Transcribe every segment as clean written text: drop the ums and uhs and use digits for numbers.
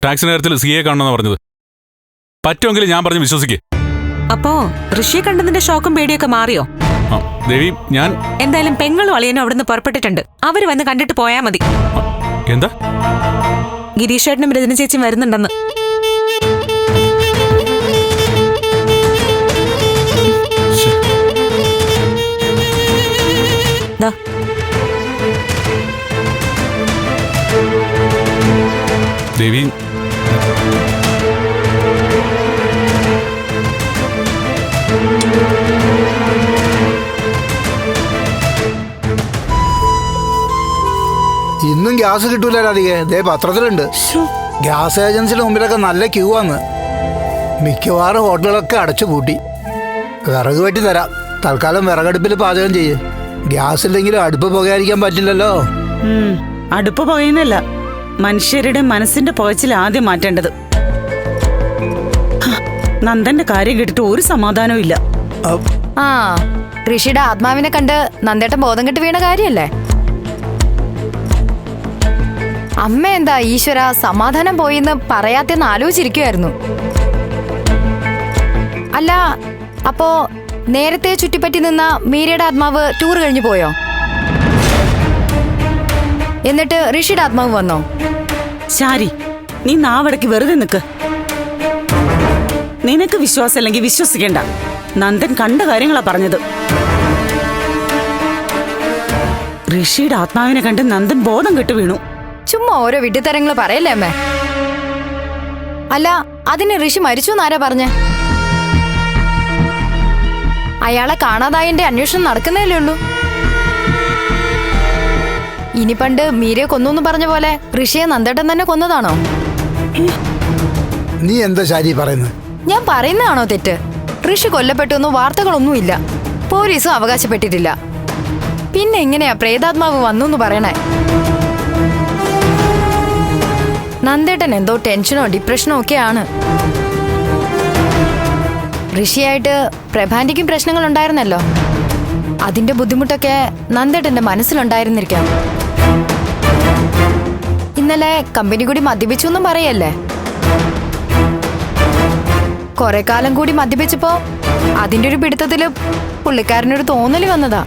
ടാക്സിന്റെ കാര്യത്തിൽ CA കാണണമെന്നാണ് പറഞ്ഞത്. പറ്റുമെങ്കിൽ ഞാൻ പറഞ്ഞ് വിശ്വസിക്കേ. അപ്പോ ഋഷിയെ കണ്ടതിന്റെ ഷോക്കും പേടിയൊക്കെ മാറിയോ? ദേവി, ഞാൻ എന്തായാലും പെങ്ങളും അളിയനും അവിടുന്ന് പുറപ്പെട്ടിട്ടുണ്ട്. അവര് വന്ന് കണ്ടിട്ട് പോയാ മതി. എന്താ? ഗിരീഷേട്ടനും രജന ചേച്ചിയും വരുന്നുണ്ടെന്ന്. ദേവി, ഇന്നും ഗ്യാസ് കിട്ടൂല രാധികേ. ദേ പത്രത്തിലുണ്ട്, ഗ്യാസ് ഏജൻസിയുടെ മുമ്പിലൊക്കെ നല്ല ക്യൂ ആണ്. മിക്കവാറും ഹോട്ടലുകളൊക്കെ അടച്ചു പൂട്ടി. വിറക് വെട്ടി തരാം, തൽക്കാലം വിറകടുപ്പിൽ പാചകം ചെയ്യ്. ഗ്യാസ് ഇല്ലെങ്കിലും അടുപ്പ് പുകയായിരിക്കാൻ പറ്റില്ലല്ലോ. അടുപ്പ് പുകയുന്നല്ല, മനുഷ്യരുടെ മനസ്സിന്റെ പുകച്ചിൽ ആദ്യം മാറ്റേണ്ടത്. നന്ദന്റെ കാര്യം കേട്ടിട്ട് ഒരു സമാധാനവും ഇല്ല. ആ, ഋഷിയുടെ ആത്മാവിനെ കണ്ട് നന്ദേട്ടൻ ബോധം കെട്ട് വീണ കാര്യല്ലേ? അമ്മ എന്താ ഈശ്വര സമാധാനം പോയിന്ന് പറയാത്തെന്ന് ആലോചിച്ചിരിക്കുമായിരുന്നു. അല്ല, അപ്പോ നേരത്തെ ചുറ്റിപ്പറ്റി നിന്ന മീരയുടെ ആത്മാവ് ടൂർ കഴിഞ്ഞു പോയോ? എന്നിട്ട് ഋഷിയുടെ ആത്മാവ് വന്നോ? ശാരി, നീ നാവടക്ക് വെറുതെ നിക്ക്. നിനക്ക് വിശ്വാസം അല്ലെങ്കിൽ വിശ്വസിക്കണ്ട. നന്ദൻ കണ്ട കാര്യങ്ങളാ പറഞ്ഞത്. ഋഷിയുടെ ആത്മാവിനെ കണ്ട് നന്ദൻ ബോധം കെട്ടു വീണു. ചുമ്മാ ഓരോ വിഡ്ഢിത്തരങ്ങൾ പറയല്ലേ അമ്മേ. അല്ല, അതിന് ഋഷി മരിച്ചു എന്നാരാ പറഞ്ഞേ? അയാളെ കാണാതായതിന്റെ അന്വേഷണം നടക്കുന്നതല്ലേ ഉള്ളൂ. ഇനി പണ്ട് മീരയെ കൊന്നു പറഞ്ഞ പോലെ ഋഷിയെ നന്ദേട്ടൻ തന്നെ കൊന്നതാണോ? നീ എന്താ ശാരി പറയുന്നത്? ഞാൻ പറയുന്നതാണോ തെറ്റ്? ഋഷി കൊല്ലപ്പെട്ടു വാർത്തകളൊന്നുമില്ല, പോലീസും അവകാശപ്പെട്ടിട്ടില്ല. പിന്നെ എങ്ങനെയാ പ്രേതാത്മാവ് വന്നു എന്ന് പറയണേ? നന്ദേട്ടൻ എന്തോ ടെൻഷനോ ഡിപ്രഷനോ ഒക്കെയാണ്. ഋഷിയായിട്ട് പ്രഭാന്റിക്കും പ്രശ്നങ്ങൾ ഉണ്ടായിരുന്നല്ലോ. അതിന്റെ ബുദ്ധിമുട്ടൊക്കെ നന്ദേട്ടന്റെ മനസ്സിലുണ്ടായിരുന്നിരിക്കാം. ഇന്നലെ കമ്പനി കൂടി മദ്യപിച്ചു എന്നും പറയല്ലേ? കുറെ കാലം കൂടി മദ്യപിച്ചപ്പോ അതിന്റെ ഒരു പിടുത്തത്തില് പുള്ളിക്കാരനൊരു തോന്നല് വന്നതാ.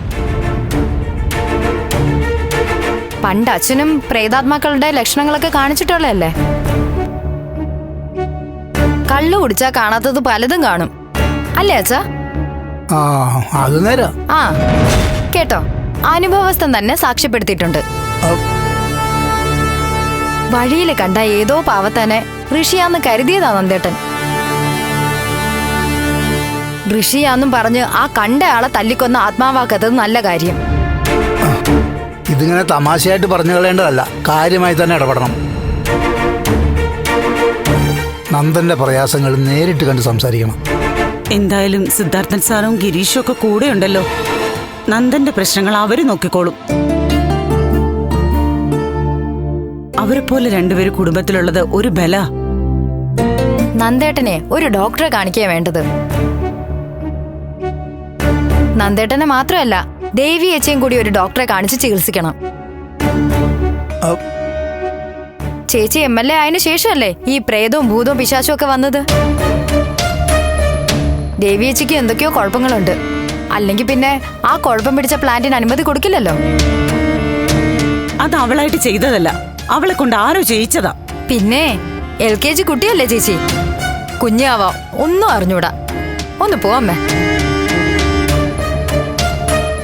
പണ്ട് അച്ഛനും പ്രേതാത്മാക്കളുടെ ലക്ഷണങ്ങളൊക്കെ കാണിച്ചിട്ടുള്ളതല്ലേ. കള്ളു കുടിച്ചാ കാണാത്തത് പലതും കാണും അല്ലേ അച്ഛാ? ആ, അത് നേരാ. ആ കേട്ടോ, അനുഭവസ്ഥൻ തന്നെ സാക്ഷ്യപ്പെടുത്തിയിട്ടുണ്ട്. വഴിയിൽ കണ്ട ഏതോ പാവത്താനെ ഋഷിയാന്ന് കരുതിയതാ നന്ദേട്ടൻ. ഋഷിയാന്നും പറഞ്ഞ് ആ കണ്ട ആളെ തല്ലിക്കൊന്ന ആത്മാവാക്കത്തത് നല്ല കാര്യം. ഇതിങ്ങനെ തമാശയായിട്ട് പറഞ്ഞു കളയേണ്ടതല്ല, കാര്യമായി തന്നെ ഇടപെടണം. നന്ദന്റെ പ്രയാസങ്ങൾ നേരിട്ട് കണ്ട് സംസാരിക്കണം. എന്തായാലും സിദ്ധാർത്ഥൻ സാറും ഗിരീഷും ഒക്കെ കൂടെ ഉണ്ടല്ലോ. നന്ദന്റെ പ്രശ്നങ്ങൾ അവര് നോക്കിക്കോളും. അവരെ പോലെ രണ്ടുപേരും കുടുംബത്തിലുള്ളത് ഒരു ബല. നന്ദേട്ടനെ ഒരു ഡോക്ടറെ കാണിക്കുക വേണ്ടത്. നന്ദേട്ടനെ മാത്രമല്ല, ദേവി ചേച്ചിയും കൂടി ഒരു ഡോക്ടറെ കാണിച്ച് ചികിത്സിക്കണം. ചേച്ചി MLA ആയതിനു ശേഷമല്ലേ ഈ പ്രേതവും ഭൂതവും പിശാചും ഒക്കെ വന്നത്. ദേവി ചേച്ചിക്ക് എന്തൊക്കെയോ കുഴപ്പങ്ങളുണ്ട്. അല്ലെങ്കിൽ പിന്നെ ആ കുഴപ്പം പിടിച്ച പ്ലാന്റിന് അനുമതി കൊടുക്കില്ലല്ലോ. അത് അവളായിട്ട് ചെയ്തതല്ല, അവളെ കൊണ്ട് ആരോ ചെയ്യിച്ചതാ. പിന്നെ LKG കുട്ടിയല്ലേ ചേച്ചി, കുഞ്ഞാവാം, ഒന്നും അറിഞ്ഞൂടാ. ഒന്ന് പോവമ്മേ.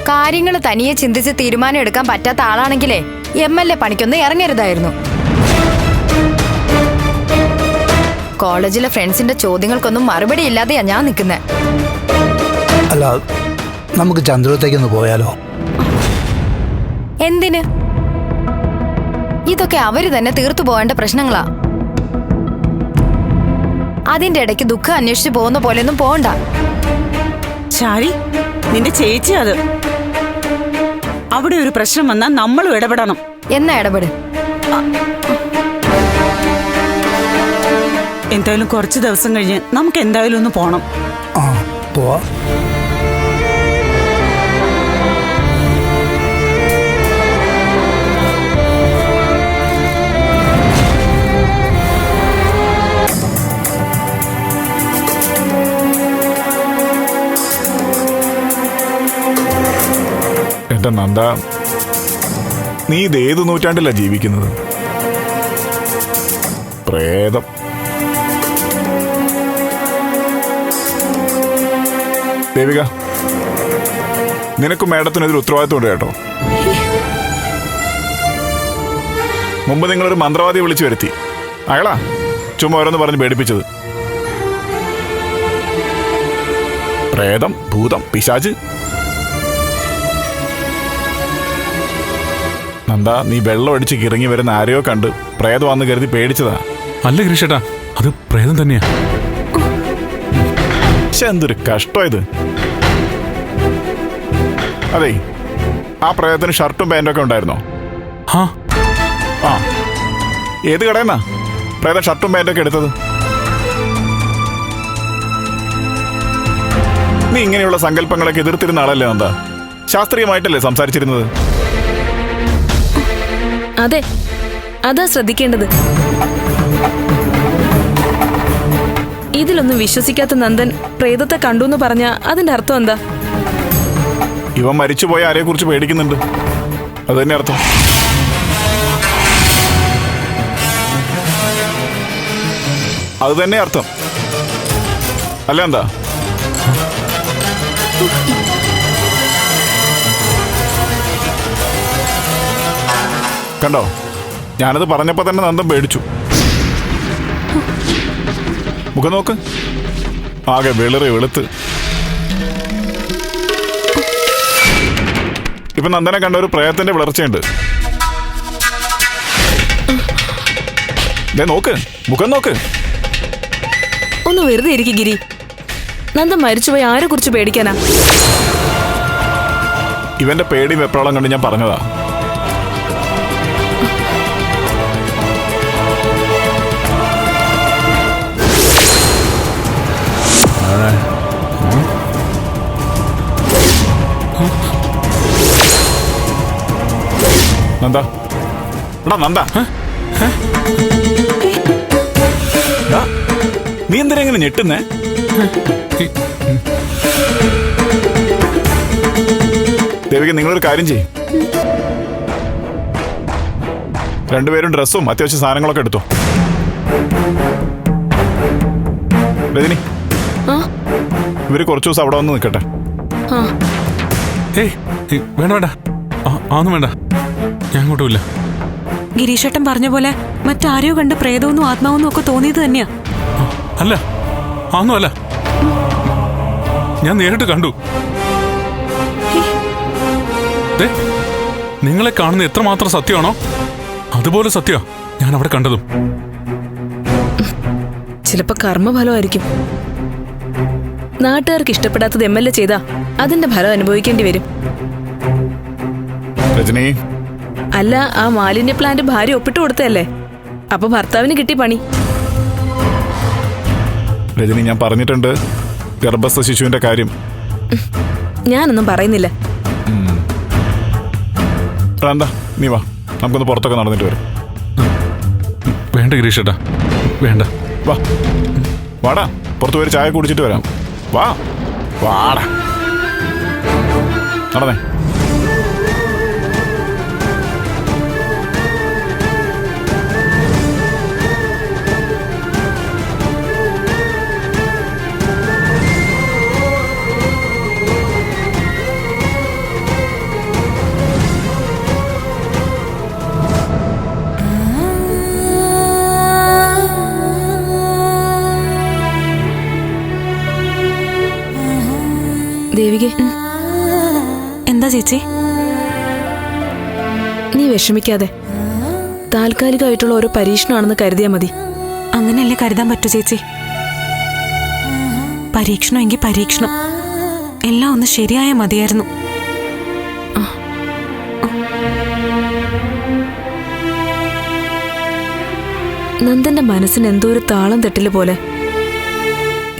കാര്യങ്ങൾ തനിയെ ചിന്തിച്ച് തീരുമാനം എടുക്കാൻ പറ്റാത്ത ആളാണെങ്കിലേ MLA പണിക്കൊന്നും ഇറങ്ങരുതായിരുന്നു. കോളേജിലെ ഫ്രണ്ട്സിന്റെ ചോദ്യങ്ങൾക്കൊന്നും മറുപടി ഇല്ലാതെയാ ഞാൻ നിൽക്കുന്നേ. അല്ല, നമുക്ക് ചന്ദ്രത്തേക്കൊന്ന് പോയാലോ? എന്തിന്? ഇതൊക്കെ അവര് തന്നെ തീർത്തു പോവേണ്ട പ്രശ്നങ്ങളാ. അതിന്റെ ഇടയ്ക്ക് ദുഃഖം അന്വേഷിച്ചു പോകുന്ന പോലെയൊന്നും പോകണ്ട. ശാരി, നിന്റെ ചേച്ചി അത്. അവിടെ ഒരു പ്രശ്നം വന്നാൽ നമ്മളും ഇടപെടണം. എന്നാ ഇടപെട്. എന്തായാലും കുറച്ച് ദിവസം കഴിഞ്ഞ് നമുക്ക് എന്തായാലും ഒന്ന് പോണം. ആ, പോവാ. എന്റെ നന്ദ, നീ ഇത് ഏത് നൂറ്റാണ്ടിലാ ജീവിക്കുന്നത്? പ്രേതം. ദേവിക, നിനക്കും മേഡത്തിനൊരു ഉത്തരവാദിത്വമുണ്ട് കേട്ടോ. മുമ്പ് നിങ്ങളൊരു മന്ത്രവാദിയെ വിളിച്ചു വരുത്തി. അയാളാ ചുമ്മാ ഓരോന്ന് പറഞ്ഞ് പേടിപ്പിച്ചത്. പ്രേതം, ഭൂതം, പിശാച്. നന്ദ, നീ വെള്ളം അടിച്ച് കിറങ്ങി വരുന്ന ആരെയോ കണ്ട് പ്രേതം വന്ന് കരുതി പേടിച്ചതാ. അല്ല ഗിരീഷേട്ടാ, അത് പ്രേതം തന്നെയാ. പക്ഷെ എന്തൊരു കഷ്ടം ഇത്. അതെ, ആ പ്രേതത്തിന് ഷർട്ടും പാൻറ്റും ഒക്കെ ഉണ്ടായിരുന്നോ? ആ, ഏത് കടയെന്നാ പ്രേതം ഷർട്ടും പാൻറ്റൊക്കെ എടുത്തത്? നീ ഇങ്ങനെയുള്ള സങ്കല്പങ്ങളൊക്കെ എതിർത്തിരുന്ന ആളല്ലേ നന്ദ? ശാസ്ത്രീയമായിട്ടല്ലേ സംസാരിച്ചിരുന്നത്? അതെ, അതാ ശ്രദ്ധിക്കേണ്ടത്. ഇതിലൊന്നും വിശ്വസിക്കാത്ത നന്ദൻ പ്രേതത്തെ കണ്ടു എന്ന് പറഞ്ഞ അതിന്റെ അർത്ഥം എന്താ? ഇവൻ മരിച്ചുപോയ ആരെയെ കുറിച്ച് പേടിക്കുന്നുണ്ട്, അത് തന്നെ അർത്ഥം. അത് തന്നെ അർത്ഥം അല്ല എന്താ? കണ്ടോ, ഞാനത് പറഞ്ഞപ്പോ തന്നെ നന്ദൻ പേടിച്ചു. മുഖം നോക്ക്, ആകെ വെളുറി വെളുത്ത്. ഇപ്പൊ നന്ദനെ കണ്ട ഒരു പ്രേതത്തിന്റെ വിളർച്ചയുണ്ട്. നോക്ക്, മുഖം നോക്ക്. ഒന്ന് വെറുതെ ഇരിക്കും ഗിരി. നന്ദൻ മരിച്ചുപോയി ആരെ കുറിച്ച് പേടിക്കാനാ? ഇവന്റെ പേടി വെപ്രാളം കണ്ട് ഞാൻ പറഞ്ഞതാ. നന്ദ, എടാ നന്ദ, നീ എന്തിനാ ഇങ്ങനെ ഞെട്ടുന്നേ? ദേവിക, നിങ്ങളൊരു കാര്യം ചെയ്യും, രണ്ടുപേരും ഡ്രസ്സും അത്യാവശ്യം സാധനങ്ങളൊക്കെ എടുത്തോ. രജനി, ഇവര് കുറച്ചു ദിവസം അവിടെ വന്ന് നിൽക്കട്ടെ. വേണ്ട വേണ്ട, ആന്നും വേണ്ട, ഞാൻ അങ്ങോട്ടുമില്ല. ഗിരീഷേട്ടൻ പറഞ്ഞ പോലെ മറ്റാരെയോ കണ്ട് പ്രേതമൊന്നും ആത്മാവൊന്നും ഒക്കെ തോന്നിയത് തന്നെയാ. അല്ല, ആന്നും അല്ല, ഞാൻ നേരിട്ട് കണ്ടു. നിങ്ങളെ കാണുന്ന എത്രമാത്രം സത്യമാണോ അതുപോലെ സത്യ ഞാൻ അവിടെ കണ്ടതും. ചിലപ്പോ കർമ്മഫലമായിരിക്കും. നാട്ടുകാർക്ക് ഇഷ്ടപ്പെടാത്തത് MLA ചെയ്താ അതിന്റെ ഫലം അനുഭവിക്കേണ്ടി വരും. രജനി, അല്ല, ആ മാലിന്യ പ്ലാന്റ് ഭാര്യ ഒപ്പിട്ട് കൊടുത്തല്ലേ, അപ്പൊ ഭർത്താവിന് കിട്ടി പണി. രജനി, ഞാൻ പറഞ്ഞിട്ടുണ്ട് ഗർഭസ്ഥ ശിശുവിന്റെ കാര്യം. ഞാനൊന്നും പറയുന്നില്ല. എന്താ, നീ വാ, നമുക്കൊന്ന് പുറത്തൊക്കെ നടന്നിട്ട് വരാം. വേണ്ട ഗിരീഷേട്ടാ, വേണ്ട. വാ, വാടാ, പുറത്ത് പോയി ചായ കുടിച്ചിട്ട് വരാം. വാ, വാടാ, നടന്നേ. ദേവികെ, എന്താ ചേച്ചി? നീ വിഷമിക്കാതെ, താൽക്കാലികമായിട്ടുള്ള ഓരോ പരീക്ഷണമാണെന്ന് കരുതിയാ മതി. അങ്ങനെയല്ലേ കരുതാൻ പറ്റൂ ചേച്ചി? പരീക്ഷണം എങ്കിൽ പരീക്ഷണം, എല്ലാം ഒന്ന് ശരിയായ മതിയായിരുന്നു. നന്ദന്റെ മനസ്സിന് എന്തോ ഒരു താളം തെട്ടില് പോലെ.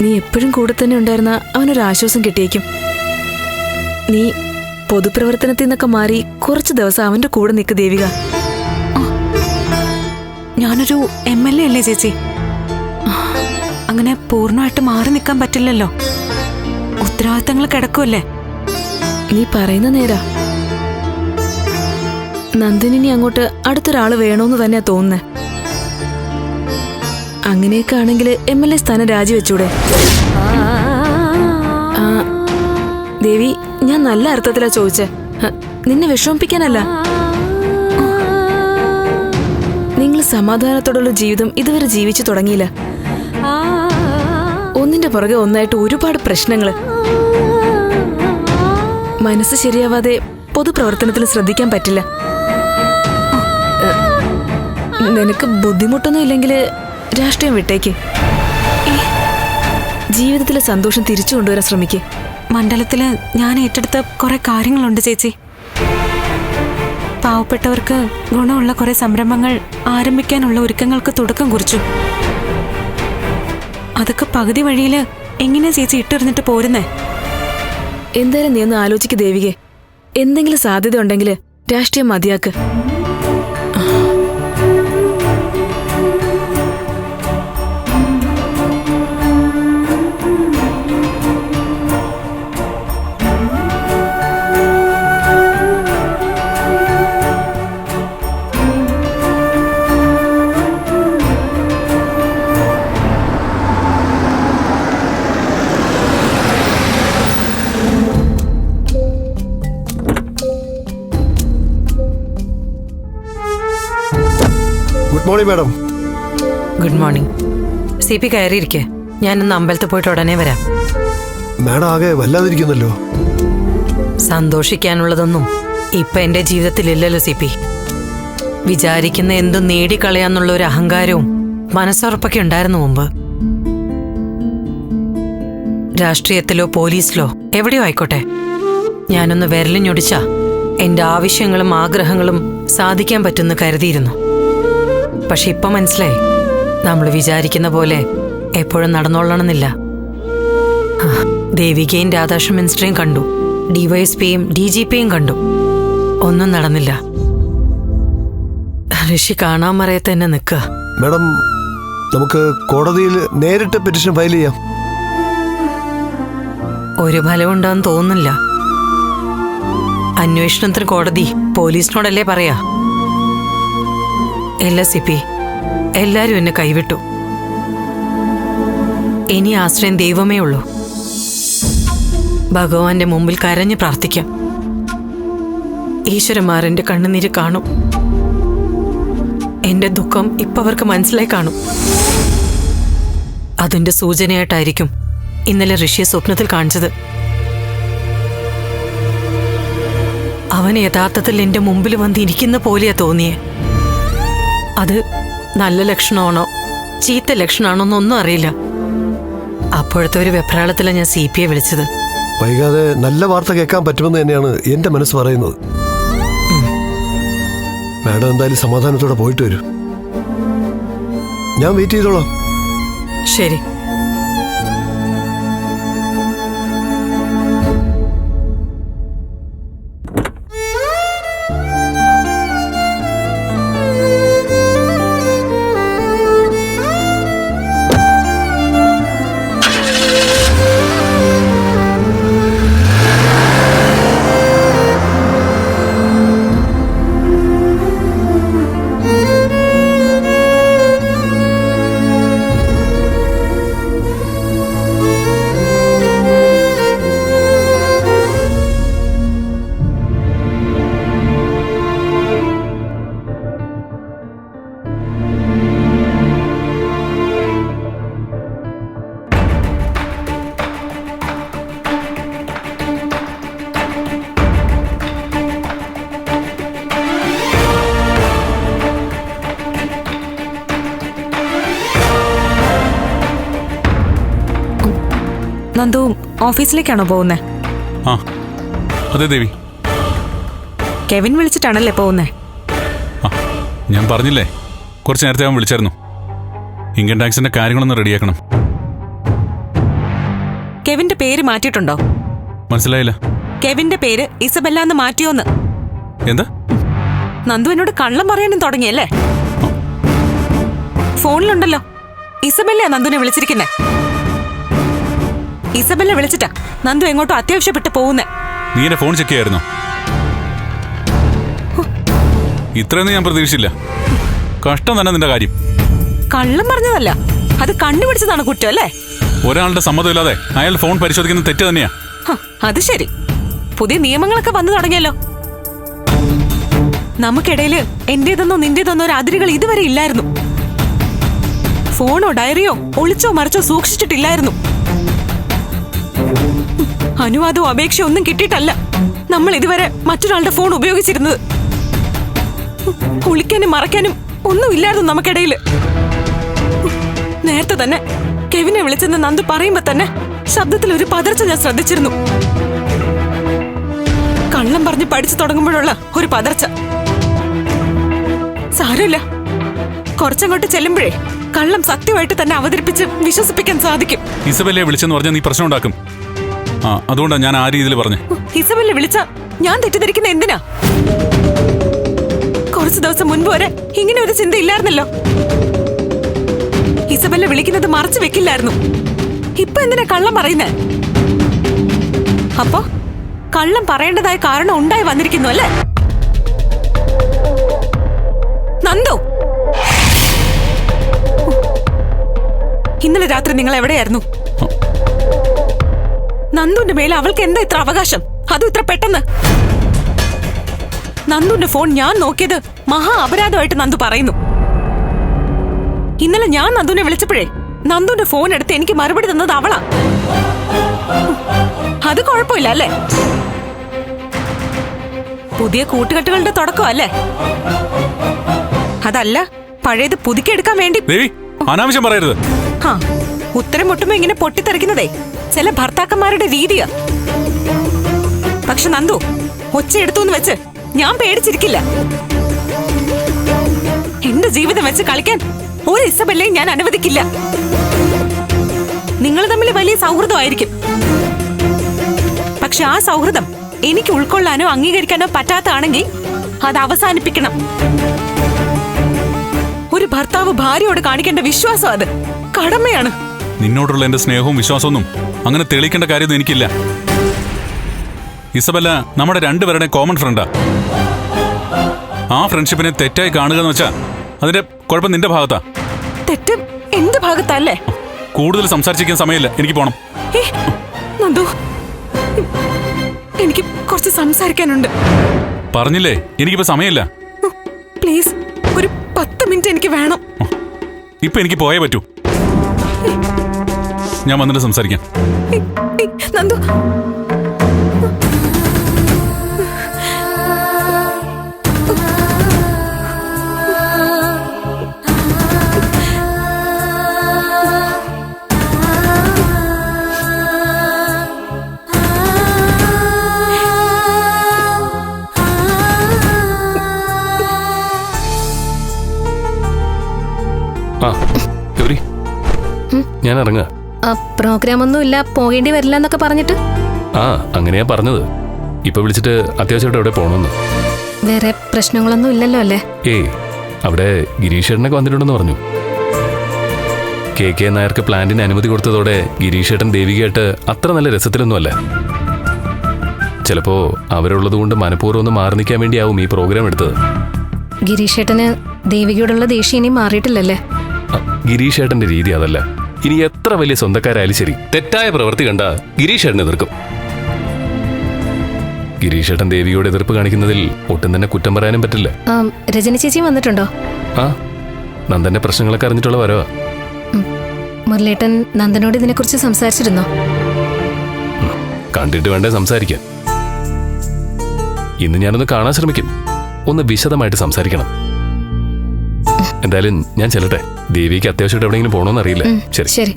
നീ എപ്പോഴും കൂടെ തന്നെ ഉണ്ടായിരുന്ന അവനൊരാശ്വാസം കിട്ടിയേക്കും. നീ പൊതുപ്രവർത്തനത്തിൽ നിന്നൊക്കെ മാറി കുറച്ചു ദിവസം അവന്റെ കൂടെ നിൽക്ക് ദേവിക. ഞാനൊരു MLA അല്ലേ ചേച്ചി? അങ്ങനെ പൂർണ്ണമായിട്ട് മാറി നിൽക്കാൻ പറ്റില്ലല്ലോ, ഉത്തരവാദിത്തങ്ങൾ കിടക്കുമല്ലേ. നീ പറയുന്ന നേരാ. നന്ദിനി അങ്ങോട്ട് അടുത്തൊരാള് വേണോന്ന് തന്നെയാ തോന്നുന്നേ. അങ്ങനെയൊക്കെ ആണെങ്കിൽ MLA സ്ഥാനം രാജിവെച്ചൂടെ? ആ, ദേവി, ഞാൻ നല്ല അർത്ഥത്തിലാ ചോദിച്ചേ, നിന്നെ വിഷമിപ്പിക്കാനല്ല. നിങ്ങൾ സമാധാനത്തോടുള്ള ജീവിതം ഇതുവരെ ജീവിച്ചു തുടങ്ങിയില്ല. ഒന്നിന്റെ പുറകെ ഒന്നായിട്ട് ഒരുപാട് പ്രശ്നങ്ങള്. മനസ്സ് ശരിയാവാതെ പൊതുപ്രവർത്തനത്തിൽ ശ്രദ്ധിക്കാൻ പറ്റില്ല. നിനക്ക് ബുദ്ധിമുട്ടൊന്നും ഇല്ലെങ്കിൽ രാഷ്ട്രീയം വിട്ടേക്ക്. ജീവിതത്തിലെ സന്തോഷം തിരിച്ചു കൊണ്ടുവരാൻ ശ്രമിക്ക്. മണ്ഡലത്തില് ഞാൻ ഏറ്റെടുത്ത കുറെ കാര്യങ്ങളുണ്ട് ചേച്ചി. പാവപ്പെട്ടവർക്ക് ഗുണമുള്ള കുറെ സംരംഭങ്ങൾ ആരംഭിക്കാനുള്ള ഒരുക്കങ്ങൾക്ക് തുടക്കം കുറിച്ചു. അതൊക്കെ പകുതി വഴിയില് എങ്ങനെയാ ചേച്ചി ഇട്ടെറിഞ്ഞിട്ട് പോരുന്നേ? എന്തായാലും നീ ഒന്ന് ആലോചിക്ക് ദേവികെ. എന്തെങ്കിലും സാധ്യത ഉണ്ടെങ്കിൽ രാഷ്ട്രീയം മതിയാക്ക്. Good morning madam. Good morning. CP കയറിയിരിക്കെ, ഞാനിന്ന് അമ്പലത്തിൽ പോയിട്ട് ഉടനെ വരാം. മാഡം ആകെ വല്ലാതിരിക്കുന്നല്ലോ. സന്തോഷിക്കാനുള്ളതൊന്നും ഇപ്പൊ എന്റെ ജീവിതത്തിലില്ലല്ലോ CP. വിചാരിക്കുന്ന എന്തും നേടിക്കളയാന്നുള്ള ഒരു അഹങ്കാരവും മനസ്സുറപ്പൊക്കെ ഉണ്ടായിരുന്നു മുമ്പ്. രാഷ്ട്രീയത്തിലോ പോലീസിലോ എവിടെയോ ആയിക്കോട്ടെ, ഞാനൊന്ന് വിരലിഞ്ഞൊടിച്ചാ എന്റെ ആവശ്യങ്ങളും ആഗ്രഹങ്ങളും സാധിക്കാൻ പറ്റുമെന്ന് കരുതിയിരുന്നു. പക്ഷെ ഇപ്പൊ മനസ്സിലായി, നമ്മൾ വിചാരിക്കുന്ന പോലെ എപ്പോഴും നടന്നോളണമെന്നില്ല. ദേവികയും രാധാകൃഷ്ണ മിനിസ്റ്ററേയും കണ്ടു, DYSPയും DGPയും കണ്ടു. ഒന്നും നടന്നില്ല. ഋഷി കാണാൻ മറയത്ത് തന്നെ നിൽക്കുക. മാഡം, നമുക്ക് കോടതിയിൽ നേരിട്ട് പെറ്റീഷൻ ഫയൽ ചെയ്യാം. ഒരു ഫലവും ഉണ്ടാന്ന് തോന്നുന്നില്ല. അന്വേഷണത്തിന് കോടതി പോലീസിനോടല്ലേ പറയാ. ഇല്ല CP, എല്ലാരും എന്നെ കൈവിട്ടു. ഇനി ആശ്രയം ദൈവമേ ഉള്ളൂ. ഭഗവാന്റെ മുമ്പിൽ കരഞ്ഞു പ്രാർത്ഥിക്കാം. ഈശ്വരന്മാരെന്റെ കണ്ണുനീര് കാണും. എന്റെ ദുഃഖം ഇപ്പൊ അവർക്ക് മനസ്സിലായി കാണും. അതിന്റെ സൂചനയായിട്ടായിരിക്കും ഇന്നലെ ഋഷിയെ സ്വപ്നത്തിൽ കാണിച്ചത്. അവൻ യഥാർത്ഥത്തിൽ എന്റെ മുമ്പിൽ വന്നിരിക്കുന്ന പോലെയാ തോന്നിയേ. അത് നല്ല ലക്ഷണമാണോ ചീത്ത ലക്ഷണമാണോ എന്നൊന്നും അറിയില്ല. അപ്പോഴത്തെ ഒരു വെപ്രാളത്തിലാണ് ഞാൻ CPയെ വിളിച്ചത്. വൈകാതെ നല്ല വാർത്ത കേൾക്കാൻ പറ്റുമെന്ന് തന്നെയാണ് എന്റെ മനസ്സ് പറയുന്നത്. മാഡം എന്തായാലും സമാധാനത്തോടെ പോയിട്ട് വരൂ. ഞാൻ വെയിറ്റ് ചെയ്തോളാം. ശരി. നന്ദു ഓഫീസിലേക്കാണോ പോകുന്നേ? ആ അതെ ദേവി. കെവിൻ വിളിച്ചിട്ടാണല്ലേ പോകുന്നേ? ആ ഞാൻ പറഞ്ഞില്ലേ, കുറച്ച് നേരത്തെ അവൻ വിളിച്ചായിരുന്നു. ഇൻകം ടാക്സിന്റെ കാര്യങ്ങളൊന്ന് റെഡിയാക്കണം. കെവിന്റെ പേര് മാറ്റിയിട്ടുണ്ടോ? മനസ്സിലായില്ല. കെവിന്റെ പേര് ഇസബെല്ല എന്ന് മാറ്റിയോന്ന്. എന്താ? നന്ദു എന്നോട് കള്ളം പറയാനും തുടങ്ങിയല്ലേ? ഫോണിലുണ്ടല്ലോ, ഇസബെല്ലയാ നന്ദുനെ വിളിച്ചിരിക്കുന്നേ. ഇസബെല്ല വിളിച്ചിട്ടാ നന്ദു എങ്ങോട്ടോ അത്യാവശ്യപ്പെട്ട് പോകുന്നേ. നീ എന്റെ ഫോൺ ചെക്ക് ചെയ്യായിരുന്നോ? ഇത്രയൊന്നും ഞാൻ പ്രതീക്ഷിച്ചില്ല. കഷ്ടം തന്നെ നിന്റെ കാര്യം. കള്ളം പറഞ്ഞതല്ല, അത് കണ്ടുപിടിച്ചതാണ് കുറ്റം അല്ലേ? ഒരാളുടെ സമ്മതമില്ലാതെ അയാൾ ഫോൺ പരിശോധിക്കുന്നത് തെറ്റ് തന്നെയാ. അത് ശരി. പുതിയ നിയമങ്ങളൊക്കെ വന്നു തുടങ്ങിയല്ലോ. നമുക്കിടയില് എന്റേതെന്നോ നിന്റേതെന്നോ ഒരു അതിരുകൾ ഇതുവരെ ഇല്ലായിരുന്നു. ഫോണോ ഡയറിയോ ഒളിച്ചോ മറിച്ചോ സൂക്ഷിച്ചിട്ടില്ലായിരുന്നു. അനുവാദവും അപേക്ഷയോ ഒന്നും കിട്ടിയിട്ടല്ല നമ്മൾ ഇതുവരെ മറ്റൊരാളുടെ ഫോൺ ഉപയോഗിച്ചിരുന്നത്. ഒളിക്കാനും മറയ്ക്കാനും ഒന്നുമില്ലായിരുന്നു നമുക്കിടയില്. നേരത്തെ തന്നെ കെവിനെ വിളിച്ചെന്ന് നന്ദു പറയുമ്പോ തന്നെ ശബ്ദത്തിൽ ഒരു പതർച്ച ഞാൻ ശ്രദ്ധിച്ചിരുന്നു. കള്ളം പറഞ്ഞ് പഠിച്ചു തുടങ്ങുമ്പോഴുള്ള ഒരു പതർച്ച. സാരമില്ല, കുറച്ചങ്ങോട്ട് ചെല്ലുമ്പോഴേ കള്ളം സത്യമായിട്ട് തന്നെ അവതരിപ്പിച്ച് വിശ്വസിപ്പിക്കാൻ സാധിക്കും. ഇസബെല്ലെ വിളിച്ചെന്ന് പറഞ്ഞാൽ നീ പ്രശ്നം ഉണ്ടാക്കും. അതുകൊണ്ടാണ് ഞാൻ ആ രീതിയിൽ പറഞ്ഞു. ഇസബെല്ലെ വിളിച്ച ഞാൻ തെറ്റിദ്ധരിക്കുന്ന എന്തിനാ? കുറച്ചു ദിവസം മുൻപ് വരെ ഇങ്ങനെ ഒരു ചിന്ത ഇല്ലായിരുന്നല്ലോ. ഇസബെല്ലെ വിളിക്കുന്നത് മറച്ചു വെക്കില്ലായിരുന്നു. ഇപ്പൊ എന്തിനാ കള്ളം പറയുന്നേ? അപ്പോ കള്ളം പറയേണ്ടതായ കാരണം ഉണ്ടായി വന്നിരിക്കുന്നു അല്ലേ? നന്ദു, ഇന്നലെ രാത്രി നിങ്ങൾ എവിടെയായിരുന്നു? നന്ദുന്റെ മേലെ അവൾക്ക് എന്താ ഇത്ര അവകാശം? അതും ഇത്ര പെട്ടെന്ന്. നന്ദുന്റെ ഫോൺ ഞാൻ നോക്കിയത് മഹാ അപരാധമായിട്ട് നന്ദു പറയുന്നു. ഇന്നലെ ഞാൻ നന്ദുനെ വിളിച്ചപ്പോഴേ നന്ദുന്റെ ഫോൺ എടുത്ത് എനിക്ക് മറുപടി തന്നത് അവളാ. അത് കുഴപ്പമില്ല അല്ലേ? പുതിയ കൂട്ടുകെട്ടുകളുടെ തുടക്കം അല്ലേ? അതല്ല പഴയത് പുതുക്കിയെടുക്കാൻ വേണ്ടി. അനാവശ്യം പറയരുത്. ഉത്തരം മുട്ടുമ്പോ ഇങ്ങനെ പൊട്ടിത്തെറിക്കുന്നതേ ചില ഭർത്താക്കന്മാരുടെ രീതിയാ. പക്ഷെ നന്ദു, ഒച്ച എടുത്തുന്ന് വെച്ച് ഞാൻ പേടിച്ചിരിക്കില്ല. എന്റെ ജീവിതം വെച്ച് കളിക്കാൻ ഒരു ഇസബെല്ലയും ഞാൻ അനുവദിക്കില്ല. നിങ്ങൾ തമ്മിൽ വലിയ സൗഹൃദമായിരിക്കും. പക്ഷെ ആ സൗഹൃദം എനിക്ക് ഉൾക്കൊള്ളാനോ അംഗീകരിക്കാനോ പറ്റാത്തതാണെങ്കിൽ അത് അവസാനിപ്പിക്കണം. ഒരു ഭർത്താവ് ഭാര്യയോട് കാണിക്കേണ്ട വിശ്വാസം അത് കടമയാണ്. നിന്നോടുള്ള എന്റെ സ്നേഹവും വിശ്വാസമൊന്നും അങ്ങനെ തെളിയിക്കേണ്ട കാര്യമൊന്നും എനിക്കില്ല. ഇസബെല്ല നമ്മുടെ രണ്ടുപേരുടെ കോമൺ ഫ്രണ്ടാ. ആ ഫ്രണ്ട്ഷിപ്പിനെ തെറ്റായി കാണുക എന്ന് വെച്ചാ അതിന്റെ കുഴപ്പം നിന്റെ ഭാഗത്താ. തെറ്റ് എന്റെ ഭാഗത്തല്ലേ? കൂടുതൽ സംസാരിച്ചിരിക്കാൻ സമയമില്ല, എനിക്ക് പോണം. നന്ദു, എനിക്ക് കുറച്ച് സംസാരിക്കാനുണ്ട്. പറഞ്ഞില്ലേ എനിക്കിപ്പോ സമയമില്ല. പ്ലീസ്, ഒരു 10 മിനിറ്റ് എനിക്ക് വേണം. ഇപ്പൊ എനിക്ക് പോയേ പറ്റൂ. ഞാൻ വന്നിട്ട് സംസാരിക്കാം. നന്ദു, ഞാൻ ഇറങ്ങാ. പ്രോഗ്രാം ഒന്നും ഇല്ല, പോകേണ്ടി വരില്ല എന്നൊക്കെ പറഞ്ഞിട്ട്. അങ്ങനെയാ പറഞ്ഞത്. ഇപ്പൊ വിളിച്ചിട്ട് അത്യാവശ്യമായിട്ട് എവിടെ പോകണമെന്ന്. വേറെ പ്രശ്നങ്ങളൊന്നും ഇല്ലല്ലോ അല്ലേ? അവിടെ ഗിരീഷേട്ടനൊക്കെ വന്നിട്ടുണ്ടെന്ന് പറഞ്ഞു. കെ നായർക്ക് പ്ലാന്റിന് അനുമതി കൊടുത്തതോടെ ഗിരീഷേട്ടൻ ദേവികയായിട്ട് അത്ര നല്ല രസത്തിലൊന്നുമല്ല. ചിലപ്പോ അവരുള്ളത് കൊണ്ട് മനഃപൂർവ്വം ഒന്ന് മാറി നിൽക്കാൻ വേണ്ടിയാവും ഈ പ്രോഗ്രാം എടുത്തത്. ഗിരീഷേട്ടന് ദേവികയോടുള്ള ദേഷ്യം ഇനി മാറിയിട്ടില്ലല്ലേ? ഗിരീഷേട്ടന്റെ രീതി അതല്ല. ഇനി എത്ര വലിയ സ്വന്തക്കാരായാലും ശരി, തെറ്റായ പ്രവൃത്തി കണ്ട ഗിരീഷേട്ടൻ എതിർക്കും. ഗിരീഷേട്ടൻ ദേവിയോട് എതിർപ്പ് കാണിക്കുന്നതിൽ ഒട്ടും തന്നെ കുറ്റം പറയാനും പറ്റില്ല. രജനി ചേച്ചി വന്നിട്ടുണ്ടോ? നന്ദന്റെ പ്രശ്നങ്ങളൊക്കെ അറിഞ്ഞിട്ടുള്ള വരവാ. മുരളേട്ടൻ നന്ദനോട് ഇതിനെക്കുറിച്ച് സംസാരിച്ചിരുന്നോ? കണ്ടിട്ട് വേണ്ടേ സംസാരിക്കാൻ. ഇന്ന് ഞാനൊന്ന് കാണാൻ ശ്രമിക്കും. ഒന്ന് വിശദമായിട്ട് സംസാരിക്കണം. എന്തായാലും ഞാൻ ചെല്ലട്ടെ. ദേവിക്ക് അത്യാവശ്യമായിട്ട് എവിടെയെങ്കിലും പോകണമെന്ന് അറിയില്ല. ശരി ശരി.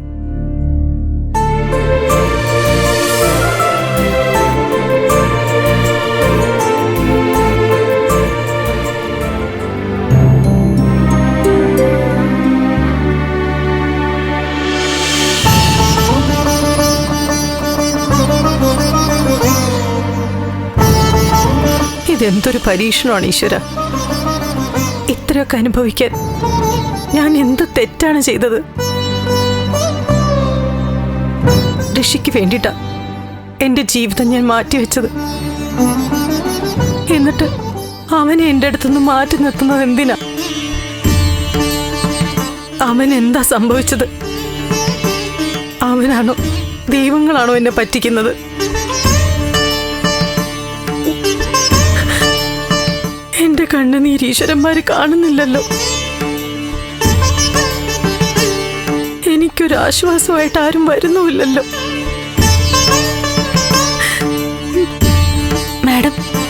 ഇതെന്തൊരു പരീക്ഷണമാണ് ഈശ്വര. ഇത്രയൊക്കെ അനുഭവിക്കാൻ ഞാൻ എന്ത് തെറ്റാണ് ചെയ്തത്? ഋഷിക്ക് വേണ്ടിയിട്ടാ എന്റെ ജീവിതം ഞാൻ മാറ്റിവെച്ചത്. എന്നിട്ട് അവനെ എന്റെ അടുത്തുനിന്ന് മാറ്റി നിർത്തുന്നത് എന്തിനാ? അവൻ എന്താ സംഭവിച്ചത്? അവനാണോ ദൈവങ്ങളാണോ എന്നെ പറ്റിക്കുന്നത്? എന്റെ കണ്ണുനീർ ഈശ്വരന്മാര് കാണുന്നില്ലല്ലോ. എനിക്കൊരാശ്വാസമായിട്ട് ആരും വരുന്നുമില്ലല്ലോ. മാഡം